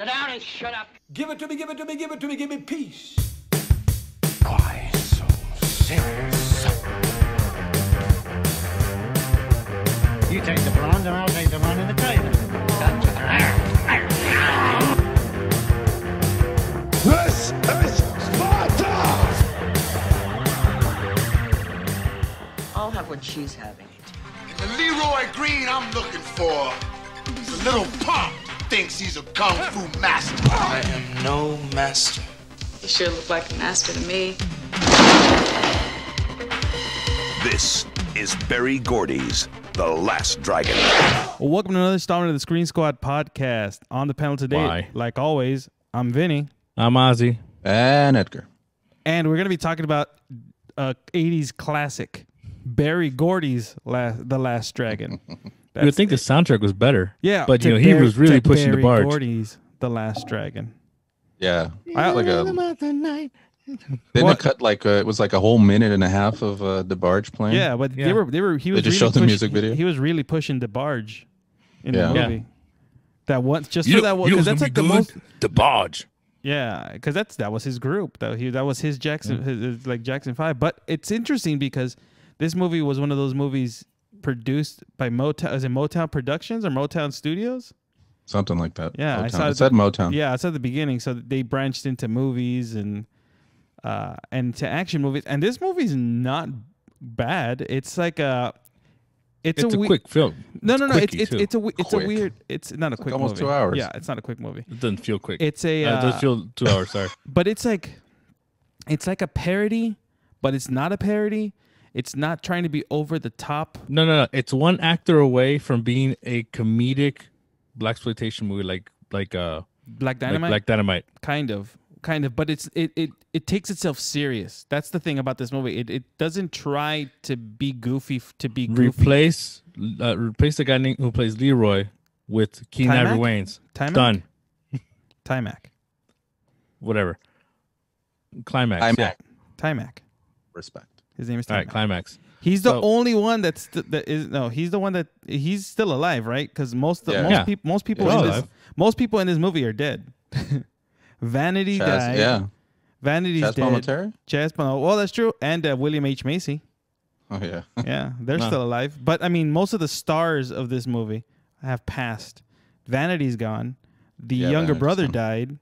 Sit down and shut up. Give it to me, give it to me, give it to me, give me peace. Why so serious? You take the blonde and I'll take the one in the trailer. This is Sparta! I'll have what she's having. And the Leroy Green I'm looking for is a little punk who thinks he's a kung fu master. I am no master. You sure look like a master to me. This is Barry Gordy's The Last Dragon. Well, welcome to another installment of the Screen Squad podcast. On the panel today, like always, I'm Vinny. I'm Ozzy. And Edgar. And we're going to be talking about 80s classic, Barry Gordy's The Last Dragon. You would think the soundtrack was better. Yeah. But, you know, he was really pushing the barge. Barry Gordy's The Last Dragon. Yeah. They didn't cut like it was like a whole minute and a half of the barge playing. Yeah, but he was just really showed the music video. He was really pushing the barge in the movie. Yeah. That once just for that one, because that's like the most the barge. Yeah, because that was his group. That was his Jackson, his like Jackson 5. But it's interesting because this movie was one of those movies produced by Motown. Is it Motown Productions or Motown Studios? Something like that. Yeah, Motown. I saw it said Motown. Yeah, I saw the beginning. So they branched into movies and to action movies. And this movie's not bad. It's like it's a quick film. No. It's a Quick. weird. It's not a quick almost movie. 2 hours. Yeah, it's not a quick movie. It doesn't feel quick. It's a. It does feel 2 hours. Sorry, but it's like a parody, but it's not a parody. It's not trying to be over the top. No. It's one actor away from being a comedic blaxploitation movie, like Black Dynamite. Like Black Dynamite. Kind of. But it takes itself serious. That's the thing about this movie. It doesn't try to be goofy Replace the guy who plays Leroy with Keenan Ivory Wayans. Done. Timac. Whatever. Climax. Timac. Respect. His name is Timac. All right, Climax. He's the only one he's the one that he's still alive, right? Because most people in this movie are dead. Vanity died. Yeah. Vanity's Chaz dead. Palminteri? Chaz Palminteri. Well, that's true. And William H. Macy. Oh yeah. Yeah, they're still alive. But I mean, most of the stars of this movie have passed. Vanity's gone. The younger brother died.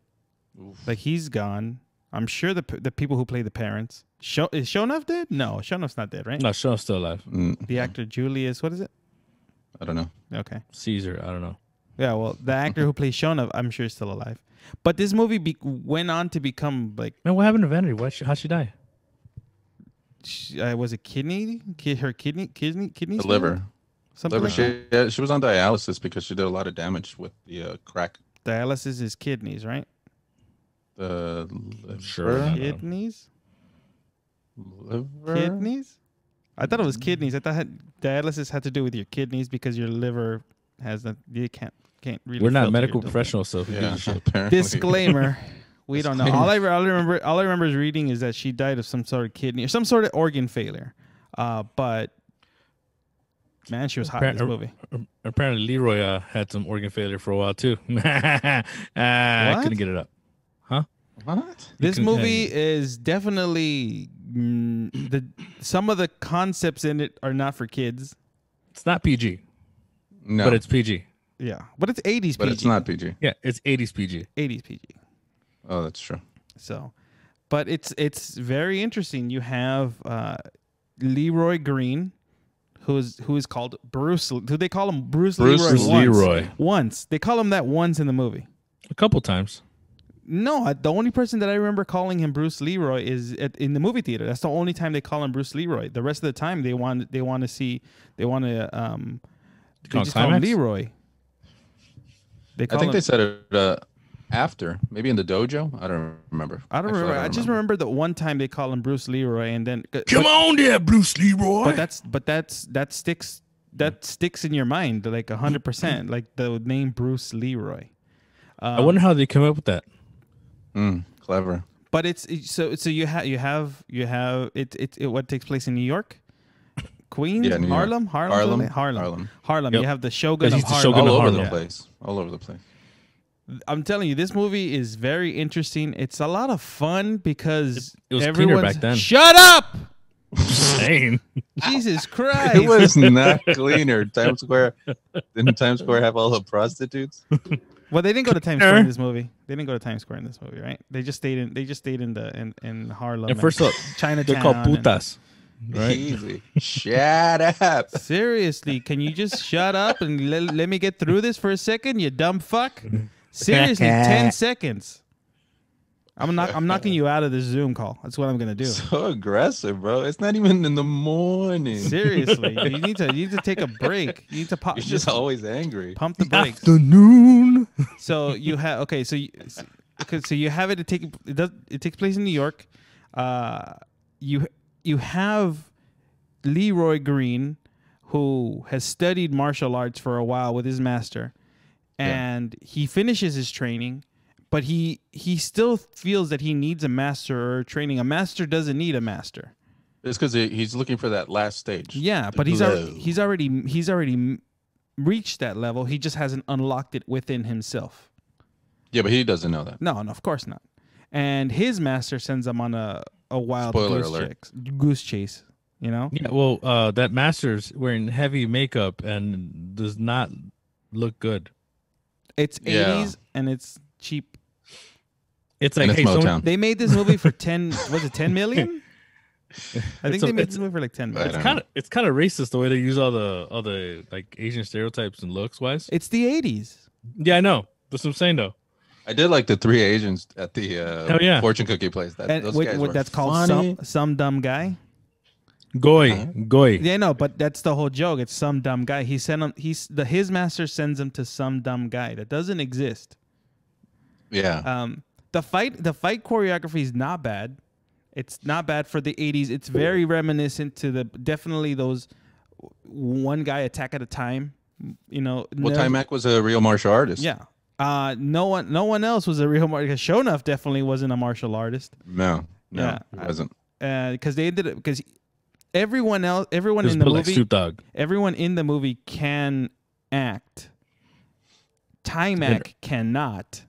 Oof. Like he's gone. I'm sure the people who play the parents. Is Shonuff dead? No, Shonuff's not dead, right? No, Shonuff's still alive. The actor Julius, what is it? I don't know. Okay. Caesar, I don't know. Yeah, well, the actor who plays Shonuff, I'm sure is still alive. But this movie went on to become like. Man, what happened to Vanity? How'd she die? Was it kidney? Her kidney. The liver. Something like She was on dialysis because she did a lot of damage with the crack. Dialysis is kidneys, right? The liver. Sure. Kidneys. Liver. Kidneys. I thought it was kidneys. I thought dialysis had to do with your kidneys because your liver has that. You can't really. We're not filter medical your professionals, so Yeah, apparently. Disclaimer. We don't know. All I remember is reading is that she died of some sort of kidney or some sort of organ failure. But man, she was hot in this movie. Apparently, Leroy had some organ failure for a while too. I couldn't get it up. Huh? What? This movie is definitely some of the concepts in it are not for kids. It's not PG. No. But it's PG. Yeah, but it's 80s PG. But it's not PG. Yeah, it's 80s PG. 80s PG. Oh, that's true. So, but it's very interesting. You have Leroy Green, who is called Bruce. Do they call him Bruce Leroy? Once they call him that once in the movie. A couple times. No, the only person that I remember calling him Bruce Leroy is in the movie theater. That's the only time they call him Bruce Leroy. The rest of the time they want to just call him Leroy. I think they said it after, maybe in the dojo. I don't remember. I just remember the one time they call him Bruce Leroy, and then Come on there, Bruce Leroy. But that sticks in your mind like 100%. Like the name Bruce Leroy. I wonder how they came up with that. Clever. But it's so you have it what takes place in New York. Queens, Yeah, New York. Harlem. Harlem. Harlem. Yep. You have the Shogun Yeah, of he's the Harlem. Shogun of All over Harlem. the place. All over the place. I'm telling you, this movie is very interesting. It's a lot of fun because it was cleaner back then. Shut up! Insane. Jesus Christ! It was not cleaner. Times Square didn't Times Square have all the prostitutes? Well, they didn't go to Times Square in this movie. They didn't go to Times Square in this movie, right? They just stayed in Harlem. And first of all, Chinatown. they're called putas. Right? Easy. Shut up. Seriously, can you just shut up and let me get through this for a second, you dumb fuck? Seriously, 10 seconds. I'm knocking you out of this Zoom call. That's what I'm gonna do. So aggressive, bro. It's not even in the morning. Seriously, you need to take a break. You need to pop. You're just always angry. Pump the brakes. Afternoon. So you have so you have it. It takes place in New York. You have Leroy Green, who has studied martial arts for a while with his master, and he finishes his training. But he still feels that he needs a master or training. A master doesn't need a master. It's because he's looking for that last stage. Yeah, but he's already reached that level. He just hasn't unlocked it within himself. Yeah, but he doesn't know that. No, of course not. And his master sends him on a wild goose chase. You know? Yeah. Well, that master's wearing heavy makeup and does not look good. It's 80s and it's cheap. It's like, hey, they made this movie for 10. Was it 10 million? I think they made this movie for like 10 million. It's kind of racist the way they use all the like Asian stereotypes and looks wise. It's the 80s. Yeah, I know. That's what I'm saying though. I did like the 3 Asians at the fortune cookie place. That's called some dumb guy. Goy. Yeah, no, but that's the whole joke. It's some dumb guy. He sent him. His master sends him to some dumb guy that doesn't exist. Yeah. The fight choreography is not bad. It's not bad for the 80s. It's very reminiscent to definitely those one guy attack at a time. You know, Taimak was a real martial artist. Yeah. No one else was a real martial. Shonuff definitely wasn't a martial artist. No, he wasn't. Because everyone in the movie, everyone in the movie can act. Taimak cannot.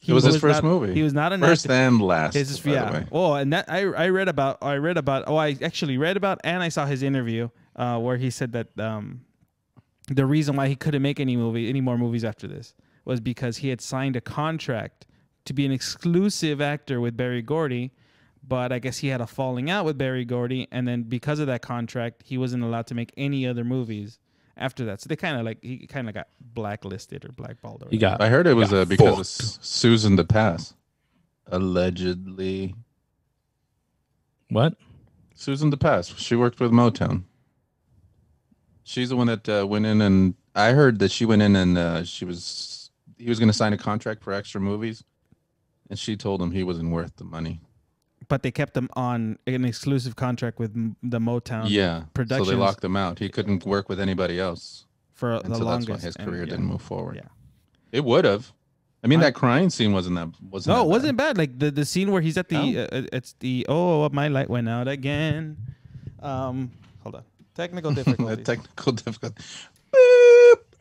It was his first movie. He was not an first actor. and last. Oh, and that I read about. I actually read about, and I saw his interview where he said that the reason why he couldn't make any more movies after this was because he had signed a contract to be an exclusive actor with Berry Gordy, but I guess he had a falling out with Berry Gordy, and then because of that contract, he wasn't allowed to make any other movies after that. So he kind of got blacklisted or blackballed. Or I heard it was because of Susan DePass, allegedly. What? Susan DePass. She worked with Motown. She's the one that went in, and I heard that she went in and he was going to sign a contract for extra movies, and she told him he wasn't worth the money. But they kept him on an exclusive contract with the Motown. Yeah, Productions. so they locked him out. He couldn't work with anybody else for the longest. That's why his career didn't move forward. Yeah, it would have. I mean, that crying scene wasn't it wasn't bad. Like the scene where he's at the my light went out again. Hold on, technical difficulties. Technical difficulty.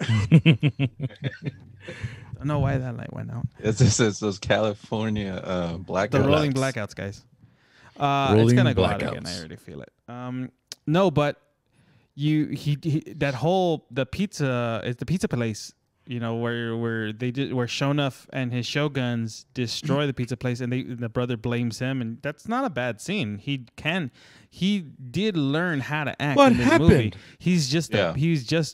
I don't know why that light went out. It's those California blackouts. The rolling blackouts, guys. It's gonna go out again. I already feel it. No, but the pizza place. You know where Shonuff and his shoguns destroy the pizza place, and the brother blames him, and that's not a bad scene. He did learn how to act in this movie. He's just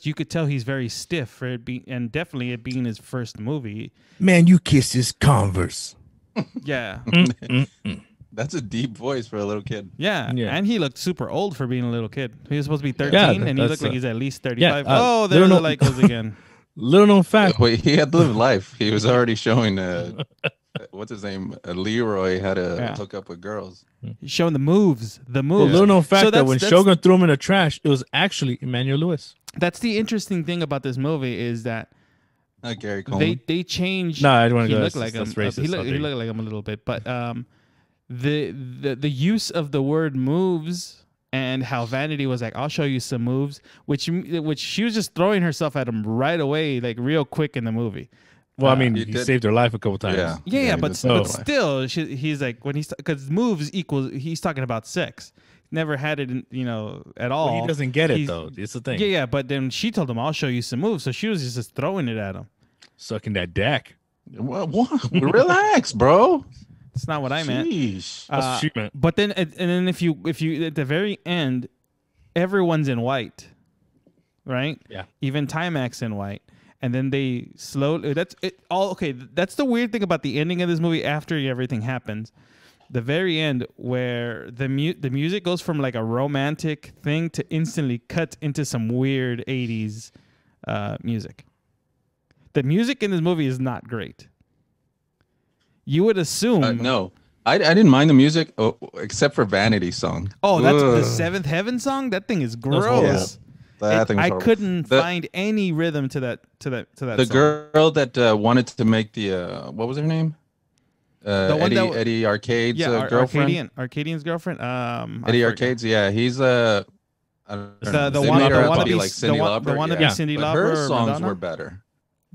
you could tell he's very stiff for it and definitely it being his first movie. Man, you kissed his Converse. Yeah. That's a deep voice for a little kid. Yeah, and he looked super old for being a little kid. He was supposed to be 13, and he looked like he's at least 35. There's the light goes again. Little known fact. Wait, he had lived life. He was already showing what's his name? Leroy how to hook up with girls. He's showing the moves. Well, little known fact that when Shogun threw him in the trash, it was actually Emmanuel Lewis. That's the interesting thing about this movie is that Gary Coleman. They changed. No, I don't want to go. That's racist. He looked like him a little bit, but the use of the word moves. And how Vanity was like, I'll show you some moves, which she was just throwing herself at him right away, like real quick in the movie. Well, I mean, he saved her life a couple times. Yeah, but still, he's like when because moves equals. He's talking about sex. Never had it, at all. Well, he doesn't get it though. It's the thing. Yeah. But then she told him, "I'll show you some moves." So she was just throwing it at him, sucking that deck. What? Relax, bro. It's not what I meant. Sheesh. That's what she meant. But then, and then if you at the very end, everyone's in white, right? Yeah. Even Timax in white. And then they slowly. That's it. All okay. That's the weird thing about the ending of this movie. After everything happens, the very end where the music goes from like a romantic thing to instantly cut into some weird 80s music. The music in this movie is not great. You would assume. No, I didn't mind the music except for Vanity Song. Oh, that's the Seventh Heaven song. That thing is gross. I couldn't find any rhythm to that The song. girl that wanted to make the what was her name? Eddie Arcade's girlfriend. Arcadian's girlfriend. Eddie Arcade's. Yeah, he's the one that be like Cyndi Lauper. The one that be Cyndi Lauper. Her songs were better.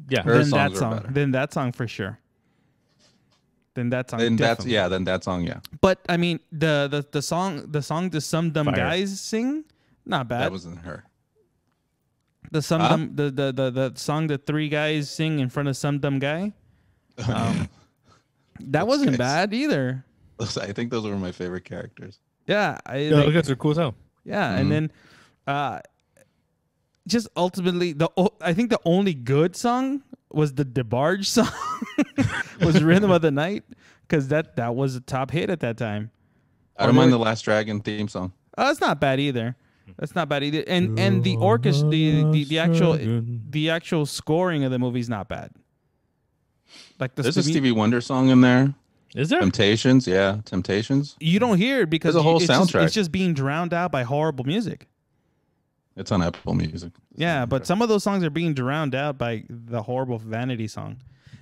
Yeah, her songs were better. Then that song for sure. Then that song. Then that song. Yeah. But I mean, the song that some dumb guys sing, not bad. That wasn't her. The song that three guys sing in front of some dumb guy. That wasn't bad either. I think those were my favorite characters. Yeah, those guys are cool as hell. Yeah, and then, just ultimately, I think the only good song was the DeBarge song, was "Rhythm of the Night," because that was a top hit at that time. I don't mind the Last Dragon theme song. Oh, that's not bad either. That's not bad either. And the orchestra, the actual scoring of the movie is not bad. Like there's a Stevie Wonder song in there. Is there? Temptations, yeah, Temptations. You don't hear it because there's a whole soundtrack. It's just being drowned out by horrible music. It's on Apple Music. Yeah, but some of those songs are being drowned out by the horrible Vanity song,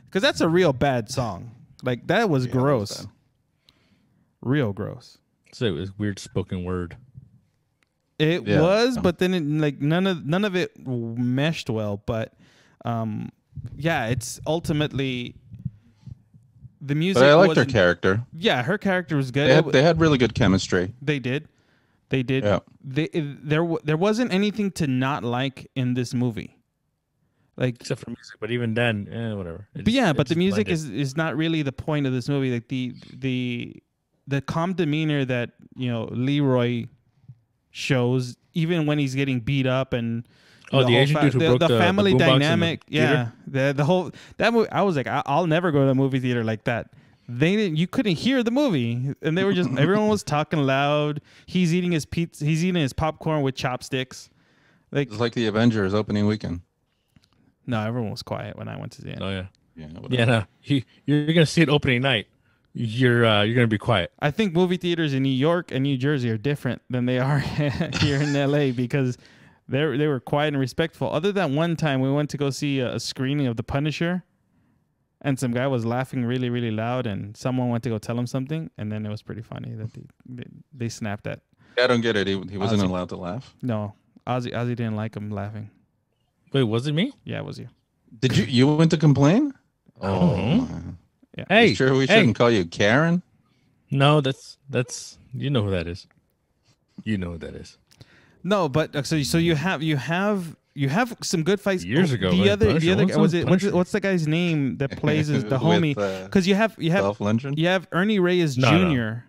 because that's a real bad song. Like that was gross. That was real gross. So it was weird spoken word. It was, but then none of it meshed well. But it's ultimately the music. But I liked her character. Yeah, her character was good. They had really good chemistry. They did. Yeah. There wasn't anything to not like in this movie, like except for music. But even then, whatever. But the music is not really the point of this movie. Like the calm demeanor that Leroy shows, even when he's getting beat up, and the Asian dude who broke the family the dynamic. The whole that movie. I was like, I'll never go to a movie theater like that. You couldn't hear the movie, and they were just everyone was talking loud. He's eating his pizza. He's eating his popcorn with chopsticks. It's like the Avengers opening weekend. No, everyone was quiet when I went to see it. Oh yeah. No. You're gonna see it opening night. You're gonna be quiet. I think movie theaters in New York and New Jersey are different than they are here in LA, because they were quiet and respectful. Other than one time we went to go see a screening of The Punisher, and some guy was laughing really, really loud, and someone went to go tell him something, and then it was pretty funny that they snapped at. I don't get it. He wasn't allowed to laugh. No, Ozzy didn't like him laughing. Wait, was it me? Yeah, it was you. Did you went to complain? Oh. Yeah. Hey, you sure we shouldn't call you Karen? No, that's you know who that is. You know who that is. No, but so you have some good fights years ago. The other what's the guy's name that plays as the homie? Because you have Ernie Reyes Jr. No.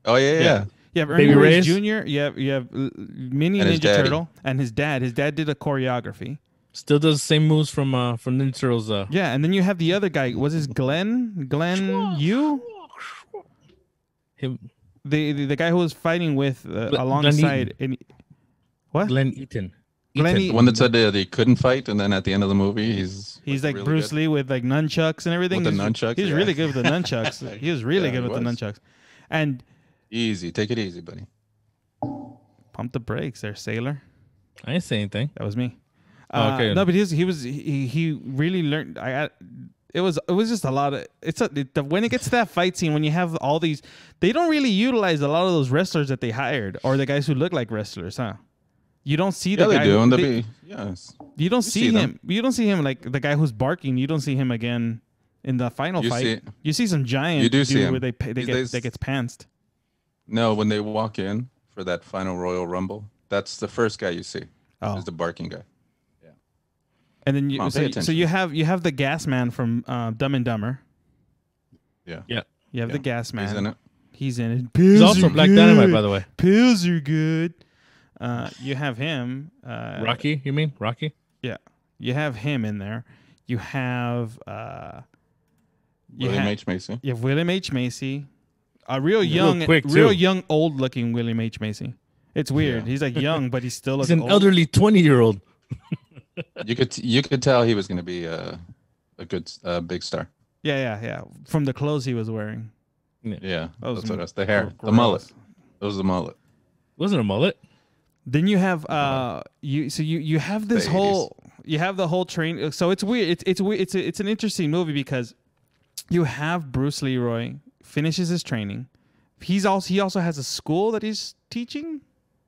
Oh yeah. You have Ernie Reyes Jr. You have Mini Ninja Turtle and his dad. His dad did a choreography. Still does the same moves from Ninja Turtles. Yeah, and then you have the other guy. Was his Glenn Yu? Him. The guy who was fighting with alongside. What? Glenn Eaton. The one that said they couldn't fight, and then at the end of the movie, he's like really Bruce Lee with like nunchucks and everything. With the nunchucks, he's really good with the nunchucks. He was really good with the nunchucks. And take it easy, buddy. Pump the brakes, there, sailor. I didn't say anything. That was me. Okay. No, but he really learned. It was just a lot of when it gets to that fight scene, when you have all these, they don't really utilize a lot of those wrestlers that they hired or the guys who look like wrestlers, huh? You don't see Yeah, the they guy. do. who- And they- yes. you don't see see him. You don't see him like the guy who's barking. You don't see him again in the final You fight. see- You see some giant You do see dude him. where they He's- gets pantsed. No, when they walk in for that final Royal Rumble, that's the first guy you see. Oh. Is the barking guy. And then Come you on, pay so attention. you have the gas man from Dumb and Dumber. Yeah. Yeah. You have the gas man. He's in it. He's in it. He's Pills also are Black good. Dynamite, by the way. Pills are good. You have him. Rocky, you mean? Rocky? Yeah. You have him in there. You have William H. Macy. You have William H. Macy. A real young, quick, real too. young, old looking William H. Macy. It's weird. Yeah. He's like young, but he's still He's looking an old. elderly 20-year-old. You could tell he was going to be a good big star. Yeah. From the clothes he was wearing. Yeah, That was that's what it was. The hair, the gross. mullet. It was the mullet. Wasn't a mullet. Then you have you have this The 80s. whole you have the whole train. So it's weird. It's weird. It's an interesting movie because you have Bruce Leroy finishes his training. He also has a school that he's teaching.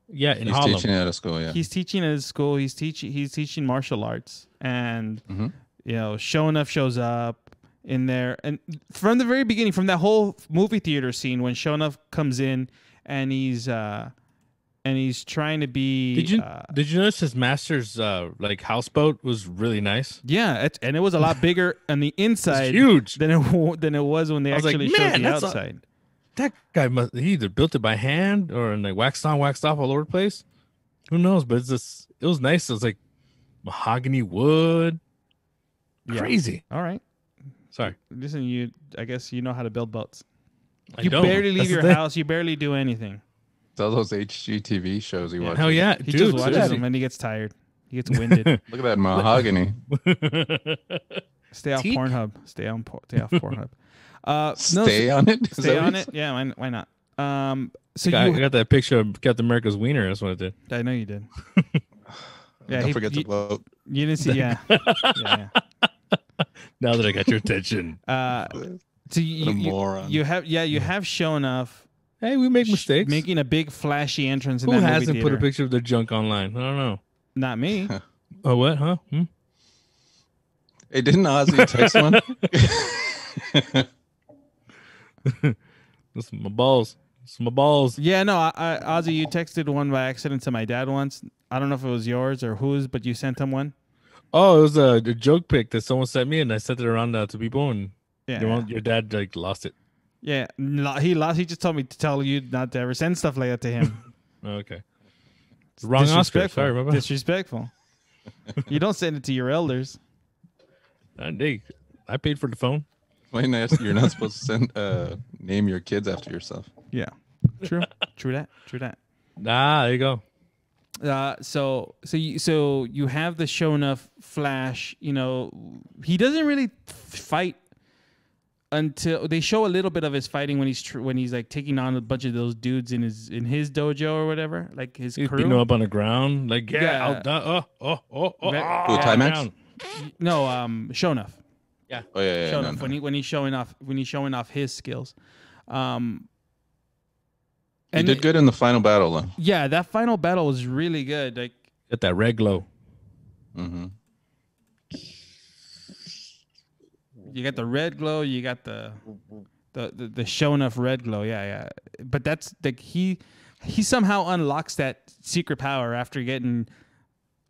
Yeah, in He's Harlem. teaching at a school. Yeah. He's teaching at his school. He's teaching martial arts, and Mhm. you know, Sho'nuff shows up in there, and from the very beginning, from that whole movie theater scene when Sho'nuff comes in, and he's trying to be. Did you notice his master's like houseboat was really nice? Yeah, and it was a lot bigger on the inside, huge. than it was when they I was like, actually "Man, showed the that's a- outside. That guy he either built it by hand or like waxed on, waxed off all over the place. Who knows? But it was nice. It was like mahogany wood. Yeah. Crazy. All right, Sorry. listen, I guess you know how to build boats. I You don't. barely leave That's the your thing. house. You barely do anything. It's all those HGTV shows he watches. Hell yeah. He Dude, just watches seriously. them and he gets tired. He gets winded. Look at that mahogany. Stay off Teak? Pornhub. Stay off Pornhub. Stay on it? Is Stay that what on you it. said? Yeah. Why not? So I you. got that picture of Captain America's wiener. That's what I did. I know you did. Yeah. Don't forget to vote. You didn't see. Yeah. yeah. Now that I got your attention. So What a moron. you have shown off Hey, we make mistakes. making a big flashy entrance in Who that movie hasn't put a theater. picture of their junk online? I don't know. Not me. Oh, what? Huh? Hey, didn't Ozzy text one? That's my balls. That's my balls. Yeah, no, Ozzy, you texted one by accident to my dad once. I don't know if it was yours or whose, but you sent him one. Oh, it was a joke pic that someone sent me, and I sent it around to people, and Yeah, your dad like lost it. yeah. He lost. He just told me to tell you not to ever send stuff like that to him. Okay. Wrong Oscar. Disrespectful. Sorry, my bad. Disrespectful. You don't send it to your elders. Hey, I paid for the phone. Why not? You're not supposed to name your kids after yourself. Yeah, true. True that. Ah, there you go. So you have the Sho'nuff Flash. You know, he doesn't really fight until they show a little bit of his fighting when he's like taking on a bunch of those dudes in his dojo or whatever, like his He's crew. beating him up on the ground. Like, Yeah. oh. Who, Timex? down. No, Sho'nuff. Oh yeah. Sho'nuff No. when he's showing off his skills. He did good in the final battle, though. Yeah, that final battle was really good. Like, Got that red glow. Mm-hmm. you got the red glow, you got the Sho'nuff red glow. Yeah. But that's like he somehow unlocks that secret power after getting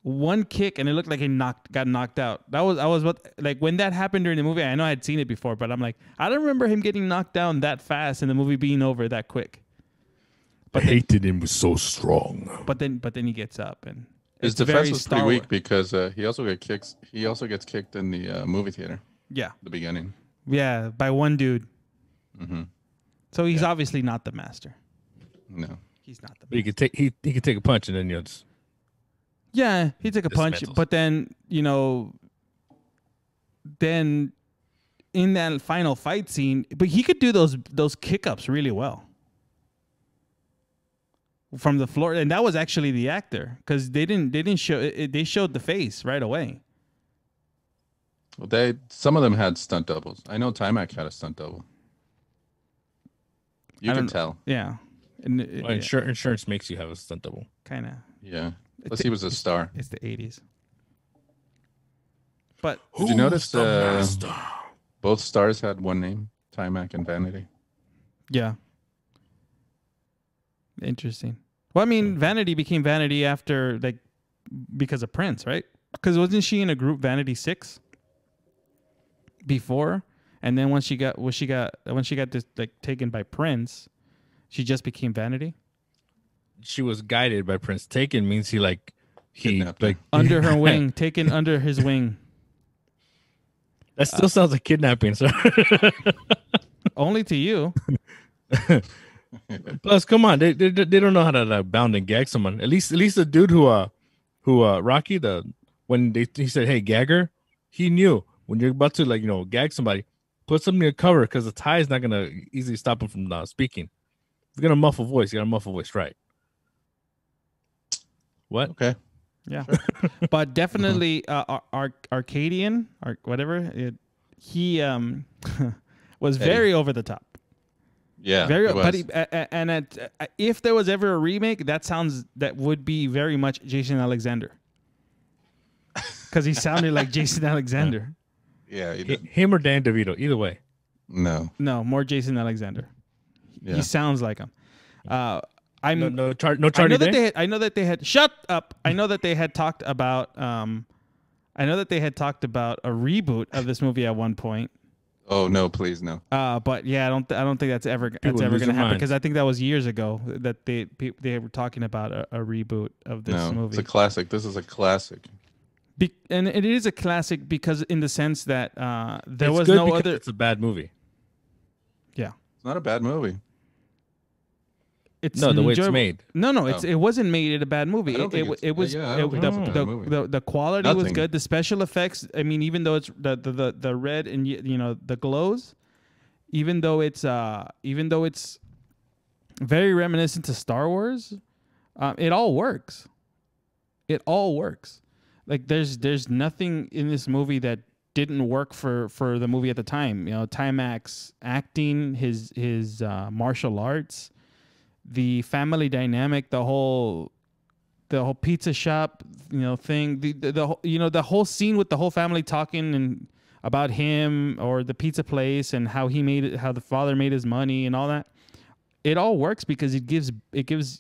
one kick, and it looked like he got knocked out. I was like when that happened during the movie. I know I had seen it before, but I'm like, I don't remember him getting knocked down that fast and the movie being over that quick. I hated him was so strong. But then he gets up, and His it's very defense was pretty Star weak Wars. because he also gets kicked in the movie theater. Yeah, The beginning. yeah, by one dude. Mm-hmm. So he's obviously not the master. No. He's not the. But he could take a punch, and then you just Yeah, he took a punch, Dismantles. but then then in that final fight scene, but he could do those kick ups really well from the floor, and that was actually the actor because they didn't show it, they showed the face right away. Well, some of them had stunt doubles. I know Timac had a stunt double. You I can don't- tell. Yeah, and insurance makes you have a stunt double. kind of. Yeah. Plus, he was a star. It's the 80s. But did you notice both stars had one name, Timac and Vanity? Yeah. Interesting. Well, I mean, Vanity became Vanity after because of Prince, right? Because wasn't she in a group Vanity 6 before? And then when she got this taken by Prince, she just became Vanity. She was guided by Prince. Taken means he under her wing, taken under his wing. That still sounds like kidnapping, sir. Only to you. Plus, come on, they don't know how to bound and gag someone. At least the dude who Rocky, he said, "Hey, gag her," he knew when you're about to gag somebody, put something to cover because the tie is not gonna easily stop him from speaking. If you're gonna muffle voice, you gotta muffle voice right. What? Okay. Yeah, but definitely Arcadian or whatever. He was very over the top. Yeah, very. But if there was ever a remake, that would be very much Jason Alexander, because he sounded like Jason Alexander. Yeah, he did. Him or Dan DeVito, either way. No, more Jason Alexander. Yeah. He sounds like him. No Charlie Day? I know that they had shut up. I know that they had talked about a reboot of this movie at one point. Oh no, please no. But yeah, I don't think that's ever going to happen, because I think that was years ago that they were talking about a reboot of this movie. It's a classic. This is a classic. And it is a classic because in the sense that there it's was good no because other. It's a bad movie. Yeah, it's not a bad movie. It's the way it's enjoyable. made. No, it wasn't made in a bad movie. The quality was good. The special effects. I mean, even though it's the red and the glows, even though it's very reminiscent to Star Wars, it all works. It all works. Like there's nothing in this movie that didn't work for the movie at the time. Timac's acting, his martial arts. The family dynamic, the whole pizza shop, thing, the whole scene with the whole family talking and about him or the pizza place and how the father made his money and all that. It all works because it gives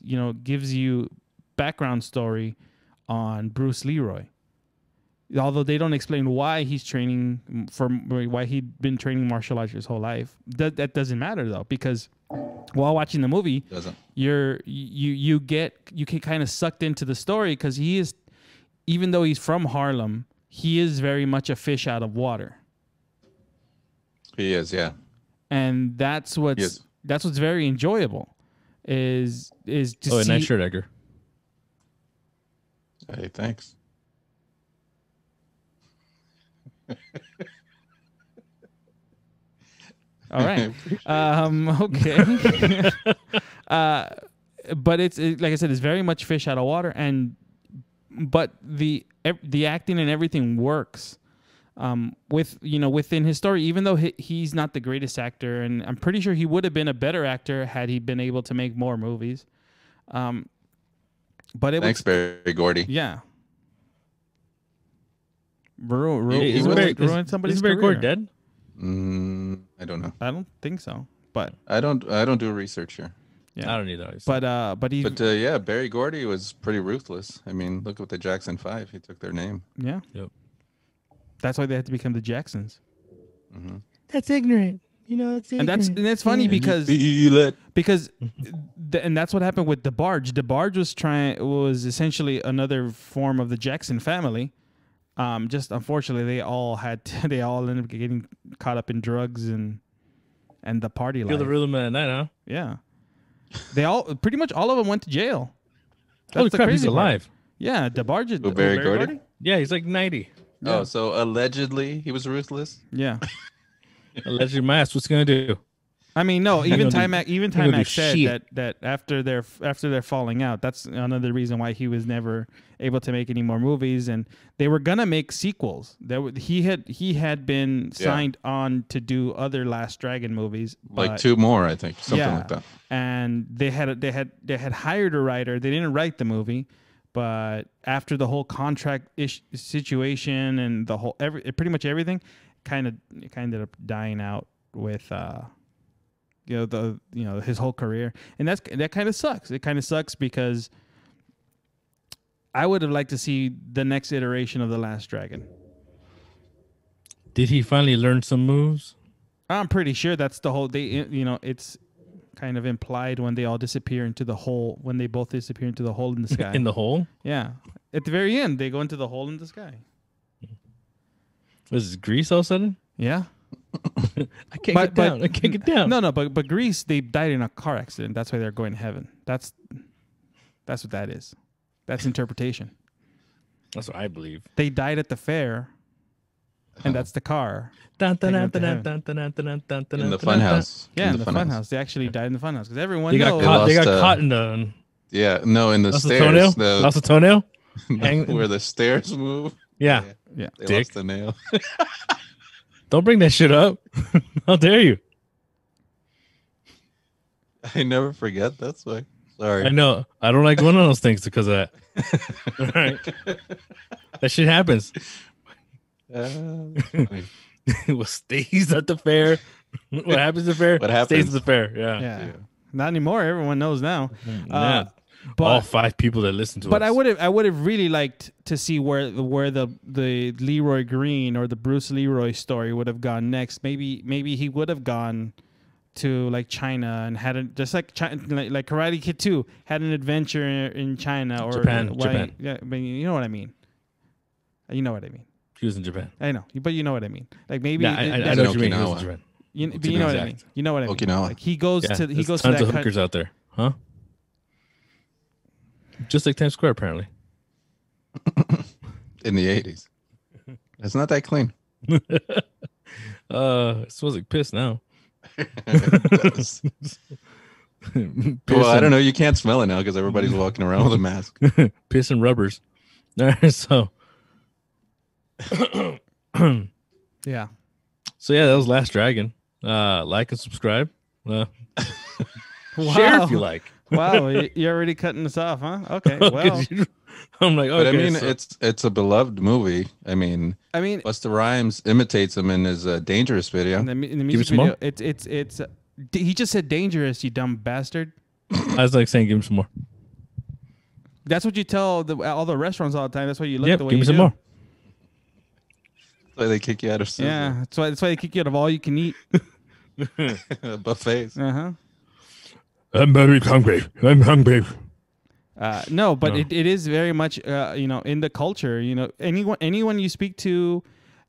you background story on Bruce Leroy. Although they don't explain why he's training why he'd been training martial arts his whole life. That doesn't matter though, because while watching the movie, you get kind of sucked into the story, because he is, even though he's from Harlem, he is very much a fish out of water. He is, yeah. And that's what's very enjoyable is to see. Nice shirt, Edgar. Hey, thanks. All right. Okay. But it's like I said, it's very much fish out of water, but the acting and everything works. Within his story, even though he's not the greatest actor, and I'm pretty sure he would have been a better actor had he been able to make more movies. But thanks, Berry Gordy. Yeah. Ruined somebody's career. Is Berry Gordy dead? I don't know. I don't think so, but I don't do research here. Yeah, I don't either. But Berry Gordy was pretty ruthless. I mean, look at the Jackson 5. He took their name. Yeah. Yep. That's why they had to become the Jacksons. Mm-hmm. That's ignorant. It's ignorant. And that's funny because and that's what happened with DeBarge. DeBarge was essentially another form of the Jackson family. Just unfortunately, they all ended up getting caught up in drugs and the party life. Feel the rhythm of the night, huh? Yeah, they pretty much all of them went to jail. Holy crap, he's alive. Yeah, DeBarge is Berry Gordy. Yeah, he's like 90. Yeah. Oh, so allegedly he was ruthless. Yeah, allegedly. My ass, what's he gonna do? I mean, no. Even Timac said that after their falling out, that's another reason why he was never able to make any more movies, and they were gonna make sequels. He had been signed on to do other Last Dragon movies, like 2 more, I think, something like that. And they had hired a writer. They didn't write the movie, But after the whole contract situation and the whole pretty much everything, it ended up dying out with his whole career, and that kind of sucks. It kind of sucks because I would have liked to see the next iteration of The Last Dragon. Did he finally learn some moves? I'm pretty sure that's the whole. It's kind of implied when they all disappear into the hole. When they both disappear into the hole in the sky. In the hole? Yeah. At the very end, they go into the hole in the sky. Was it Grease all of a sudden? Yeah. I can't get down. I can't get down. No, but Grease, they died in a car accident. That's why they're going to heaven. That's what that is. That's interpretation. That's what I believe. They died at the fair, and that's the car. In the funhouse. Yeah, in the funhouse. They actually died in the funhouse because everyone they knows. They got caught in the. Yeah, no, in the lost stairs. Lost a toenail? Where the stairs move. Yeah. Yeah. They lost the nail. Don't bring that shit up. How dare you? I never forget. That's why. Sorry. I know. I don't like going on those things because of that. All right. That shit happens. What stays at the fair? What happens at the fair? What happens? Stays at the fair. Yeah. Not anymore. Everyone knows now. Yeah. But all 5 people that listen to us. But I would have really liked to see where the Leroy Green or the Bruce Leroy story would have gone next. Maybe he would have gone to like China and had just like Karate Kid 2 had an adventure in China or Japan. Yeah, but you know what I mean. You know what I mean. He was in Japan. I know, but you know what I mean. Like maybe I know what you mean. He was in Japan. But you know what I mean. You know what I mean. Okinawa. Like he goes to tons of hookers out there, huh? Just like Times Square, apparently. In the 80s. It's not that clean. It smells like piss now. Well, I don't know. You can't smell it now because everybody's walking around with a mask. Piss and rubbers. All right, so. Yeah. So yeah, that was Last Dragon. Like and subscribe. Wow. Share if you like. Wow, you're already cutting us off, huh? Okay, well. I'm like, okay. But I mean, it's a beloved movie. I mean, Busta Rhymes imitates him in his Dangerous video. In the music video, it's he just said dangerous, you dumb bastard. I was like saying, give him some more. That's what you tell all the restaurants all the time. That's why you look the way give me you some do. more. That's why they kick you out of Sizzler. Yeah, that's why they kick you out of all you can eat buffets. I'm very hungry. I'm hungry. No, but it is very much in the culture. Anyone you speak to,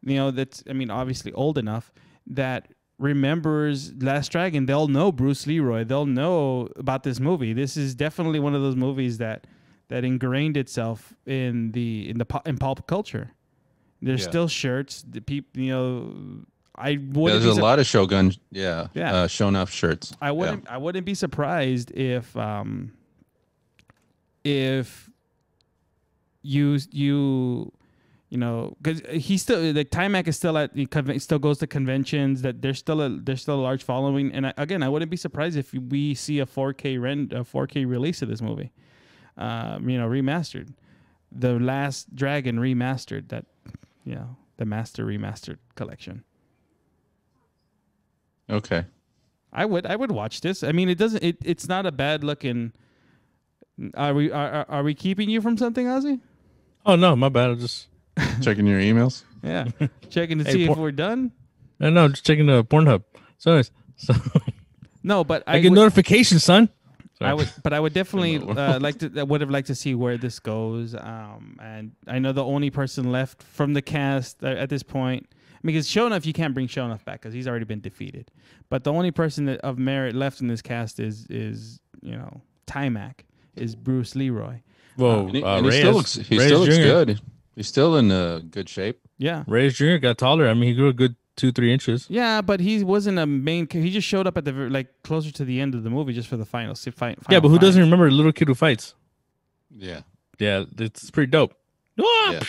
that's obviously old enough that remembers Last Dragon, they'll know Bruce Leroy. They'll know about this movie. This is definitely one of those movies that ingrained itself in pulp culture. There's still shirts. The people, there's a lot of Shogun, Shonuff shirts. I wouldn't be surprised if you because he's still like Timac is still still goes to conventions. That there's still a large following. And I wouldn't be surprised if we see a 4K release of this movie, remastered, The Last Dragon remastered. That the Master Remastered collection. Okay. I would watch this. I mean, it's not a bad looking. Are we keeping you from something, Ozzy? Oh no, my bad. I'm just checking your emails. Yeah, checking to see if we're done. No, just checking the Pornhub. So no, but I get notifications, son. Sorry. I would definitely would have liked to see where this goes. And I know the only person left from the cast at this point, because Shonuff, you can't bring Shonuff back because he's already been defeated. But the only person of merit left in this cast is Timac, is Bruce Leroy. Well, he still looks good. He's still in good shape. Yeah, Reyes Jr. got taller. I mean, he grew a good 2-3 inches. Yeah, but he wasn't a main. He just showed up at the closer to the end of the movie just for the final fight. Yeah, but who doesn't remember the little kid who fights? Yeah, it's pretty dope. Yeah.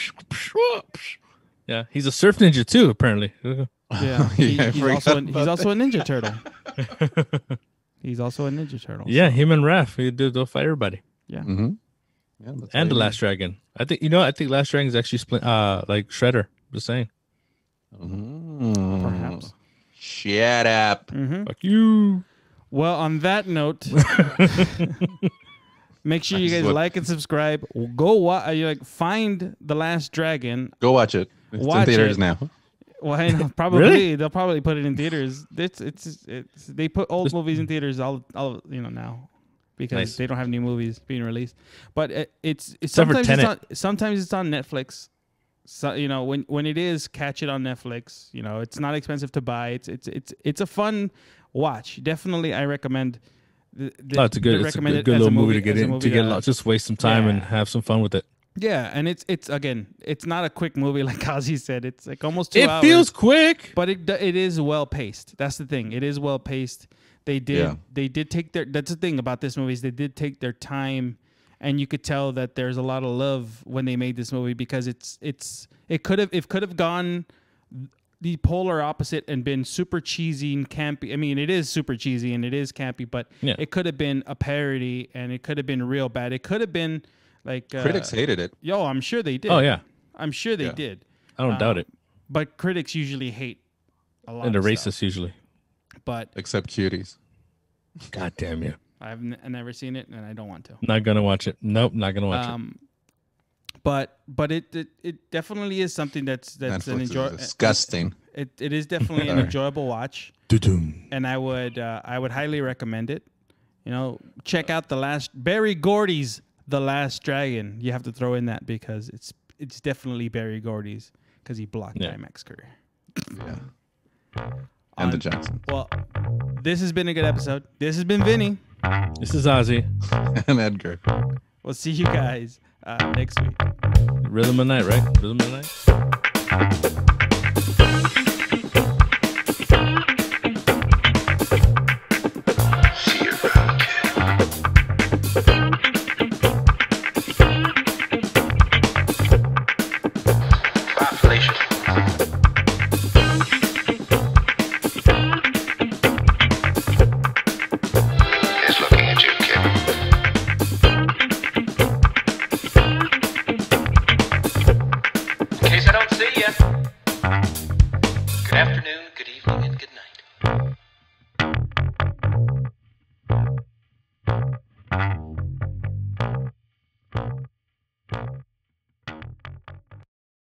Yeah, he's a surf ninja too, apparently. Yeah, he's also a Ninja Turtle. He's also a Ninja Turtle. Yeah, him and Raph, they'll fight everybody. Yeah. Mm-hmm. Yeah, that's And all the you Last Dragon. I think Last Dragon is actually like Shredder. Just saying. need. Perhaps. Shut up. Fuck you. Well, on that note, make sure you guys like and subscribe. Go find The Last Dragon. Go watch it. It's in theaters now. Well, I know, probably Really? they'll probably put it in theaters. It's they put old movies in theaters all now because Nice. they don't have new movies being released. But it's Except for sometimes it's on Netflix. So when it is, catch it on Netflix. It's not expensive to buy. It's a fun watch. Definitely, I recommend. It's a good little movie to get lost. Just waste some time and have some fun with it. Yeah, and it's not a quick movie like Ozzy said. It's like almost 2 hours. It feels quick, but it is well paced. That's the thing. It is well paced. They did take their. That's the thing about this movie is they did take their time, and you could tell that there's a lot of love when they made this movie because it could have gone the polar opposite and been super cheesy and campy. I mean, it is super cheesy and it is campy, but it could have been a parody and it could have been real bad. It could have been like critics hated it. Yo, I'm sure they did. Oh yeah, I'm sure they did. I don't doubt it. But critics usually hate a lot. And the of racists stuff. usually. But except cuties. God damn you! I've never seen it and I don't want to. Not gonna watch it. Nope, not gonna watch it. But it definitely is something that's Netflix an is disgusting. It is definitely an enjoyable watch, and I would highly recommend it. Check out Berry Gordy's The Last Dragon. You have to throw in that because it's definitely Berry Gordy's because he blocked IMAX career. Yeah. And the Jackson. Well, this has been a good episode. This has been Vinny. This is Ozzy. And Edgar. We'll see you guys next week. Rhythm of the Night, right? Rhythm of the Night. See you around, kid. Bye, Felicia.